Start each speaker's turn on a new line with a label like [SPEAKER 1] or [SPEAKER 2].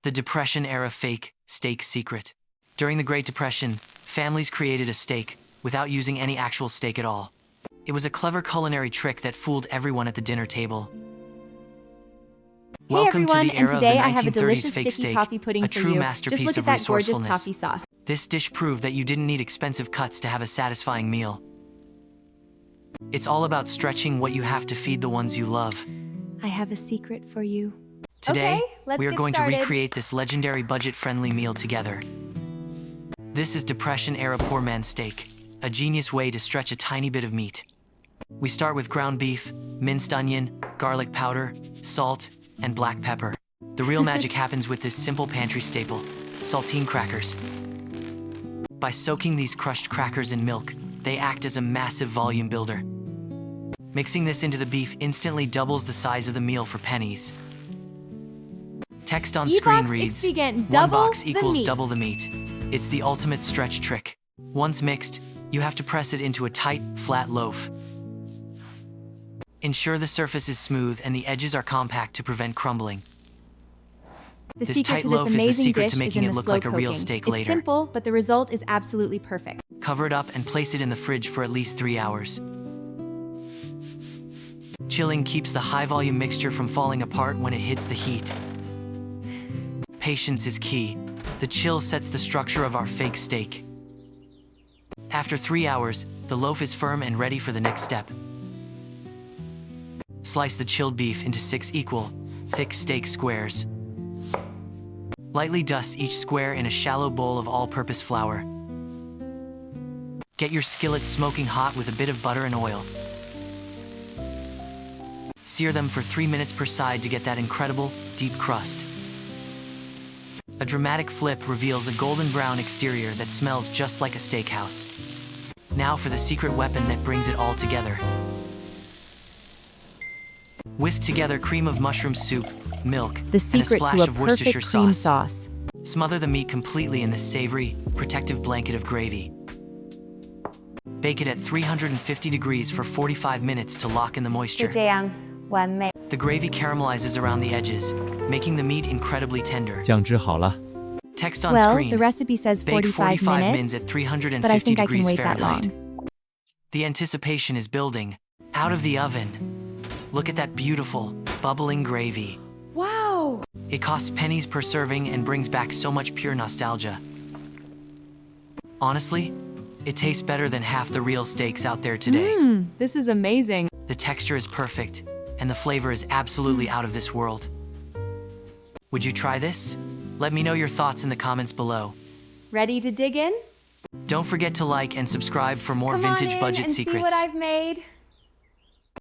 [SPEAKER 1] The Depression-era fake steak secret. During the Great Depression, families created a steak without using any actual steak at all. It was a clever culinary trick that fooled everyone at the dinner table.
[SPEAKER 2] Hey
[SPEAKER 1] Welcome
[SPEAKER 2] everyone,
[SPEAKER 1] to the
[SPEAKER 2] and
[SPEAKER 1] era
[SPEAKER 2] today
[SPEAKER 1] of
[SPEAKER 2] I
[SPEAKER 1] the
[SPEAKER 2] have a
[SPEAKER 1] 1930s
[SPEAKER 2] delicious
[SPEAKER 1] fake
[SPEAKER 2] sticky
[SPEAKER 1] steak,
[SPEAKER 2] toffee pudding
[SPEAKER 1] a
[SPEAKER 2] for
[SPEAKER 1] true
[SPEAKER 2] you.
[SPEAKER 1] masterpiece
[SPEAKER 2] Just look
[SPEAKER 1] of
[SPEAKER 2] at that gorgeous
[SPEAKER 1] resourcefulness.
[SPEAKER 2] toffee sauce.
[SPEAKER 1] This dish proved that you didn't need expensive cuts to have a satisfying meal. It's all about stretching what you have to feed the ones you love.
[SPEAKER 2] I have a secret for you.
[SPEAKER 1] Today,
[SPEAKER 2] Okay, let's
[SPEAKER 1] we are
[SPEAKER 2] get
[SPEAKER 1] going
[SPEAKER 2] started.
[SPEAKER 1] to recreate this legendary budget-friendly meal together. This is Depression-era poor man's steak, a genius way to stretch a tiny bit of meat. We start with ground beef, minced onion, garlic powder, salt, and black pepper. The real magic happens with this simple pantry staple, saltine crackers. By soaking these crushed crackers in milk, they act as a massive volume builder. Mixing this into the beef instantly doubles the size of the meal for pennies. Text on screen reads, "One box equals double the meat." It's the ultimate stretch trick. Once mixed, you have to press it into a tight, flat loaf. Ensure the surface is smooth and the edges are compact to prevent crumbling.
[SPEAKER 2] The
[SPEAKER 1] This
[SPEAKER 2] secret
[SPEAKER 1] tight
[SPEAKER 2] to this
[SPEAKER 1] loaf is the
[SPEAKER 2] amazing
[SPEAKER 1] secret
[SPEAKER 2] dish
[SPEAKER 1] to
[SPEAKER 2] is
[SPEAKER 1] making
[SPEAKER 2] in
[SPEAKER 1] it
[SPEAKER 2] the
[SPEAKER 1] look
[SPEAKER 2] slow
[SPEAKER 1] like a real
[SPEAKER 2] cooking.
[SPEAKER 1] steak
[SPEAKER 2] It's
[SPEAKER 1] later.
[SPEAKER 2] simple, but the result is absolutely perfect.
[SPEAKER 1] Cover it up and place it in the fridge for at least 3 hours. Chilling keeps the high-volume mixture from falling apart when it hits the heat. Patience is key. The chill sets the structure of our fake steak. After 3 hours, the loaf is firm and ready for the next step. Slice the chilled beef into 6 equal, thick steak squares. Lightly dust each square in a shallow bowl of all-purpose flour. Get your skillet smoking hot with a bit of butter and oil. Sear them for 3 minutes per side to get that incredible, deep crust. A dramatic flip reveals a golden brown exterior that smells just like a steakhouse. Now for the secret weapon that brings it all together. Whisk together cream of mushroom soup, milk,
[SPEAKER 2] The
[SPEAKER 1] and a
[SPEAKER 2] secret
[SPEAKER 1] splash
[SPEAKER 2] to a
[SPEAKER 1] of Worcestershire
[SPEAKER 2] perfect cream
[SPEAKER 1] sauce.
[SPEAKER 2] sauce.
[SPEAKER 1] Smother the meat completely in this savory, protective blanket of gravy. Bake it at 350 degrees for 45 minutes to lock in the moisture.
[SPEAKER 3] 这样完美。
[SPEAKER 1] The gravy caramelizes around the edges, making the meat incredibly tender.
[SPEAKER 4] 酱汁好了。
[SPEAKER 1] Text on
[SPEAKER 2] Well,
[SPEAKER 1] screen.
[SPEAKER 2] the recipe says
[SPEAKER 1] Bake
[SPEAKER 2] 45
[SPEAKER 1] mins
[SPEAKER 2] minutes,
[SPEAKER 1] at
[SPEAKER 2] but I
[SPEAKER 1] 350
[SPEAKER 2] think I can
[SPEAKER 1] degrees
[SPEAKER 2] wait that
[SPEAKER 1] Fahrenheit.
[SPEAKER 2] long.
[SPEAKER 1] The anticipation is building. Out of the oven. Look at that beautiful, bubbling gravy.
[SPEAKER 3] Wow!
[SPEAKER 1] It costs pennies per serving and brings back so much pure nostalgia. Honestly, it tastes better than half the real steaks out there today.
[SPEAKER 2] This is amazing.
[SPEAKER 1] The texture is perfect, and the flavor is absolutely out of this world. Would you try this? Let me know your thoughts in the comments below.
[SPEAKER 3] Ready to dig in?
[SPEAKER 1] Don't forget to like and subscribe for more
[SPEAKER 3] Come on
[SPEAKER 1] vintage
[SPEAKER 3] in
[SPEAKER 1] budget
[SPEAKER 3] and
[SPEAKER 1] secrets.
[SPEAKER 3] see what I've made.